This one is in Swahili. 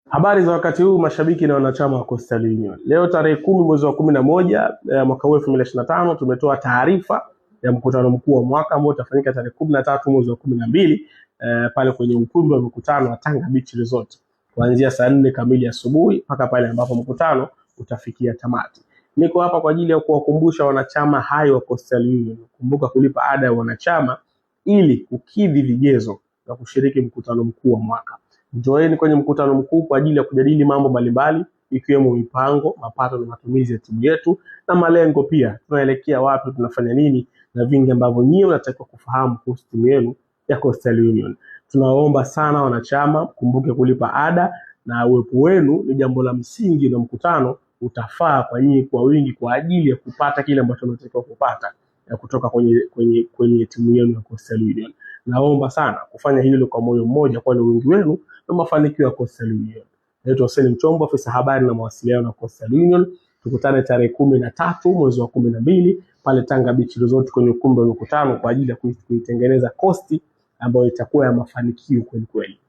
Habari za wakati huu mashabiki na wanachama wa Coastal Union. Leo tarehe 10 mwezi wa 11 mwaka 2025 tumetoa taarifa ya mkutano mkuu wa mwaka ambao utafanyika tarehe 13 mwezi wa 12 pale kwenye ukumbi wa mkutano wa Tanga Beach Resort kuanzia saa 4 kamili asubuhi mpaka pale ambapo mkutano utafikia tamati. Niko hapa kwa ajili ya kuwakumbusha wanachama hai wa Coastal Union kumbuka kulipa ada ya wanachama ili kukidhi vigezo vya kushiriki mkutano mkuu wa mwaka. Njoeni kwenye mkutano mkuu kwa ajili ya kujadili mambo mbalimbali ikiwemo mipango, mapato na matumizi ya timu yetu na malengo pia. Tunaelekea wapi, tunafanya nini na vingi ambavyo nyinyi mnatakiwa kufahamu kuhusu timu yenu ya Coastal Union. Tunaomba sana wanachama kumbuke kulipa ada na uwepo wenu ni jambo la msingi na mkutano utafaa kwa nyinyi kwa wingi kwa ajili ya kupata kile ambacho mnatakiwa kupata kutoka kwenye timu yenu ya Coastal Union. Naomba sana kufanya hilo kwa moyo mmoja kwa wingi wenu na mafanikio ya Coastal Union. Naitwa Hussein Mchombo, afisa habari na mawasiliano na Coastal Union. Tukutane tarehe 13 mwezi wa 12 pale Tanga Beach Resort kwenye ukumbi wa mkutano kwa ajili ya kuitengeneza kosti ambayo itakuwa ya mafanikio kweli kweli.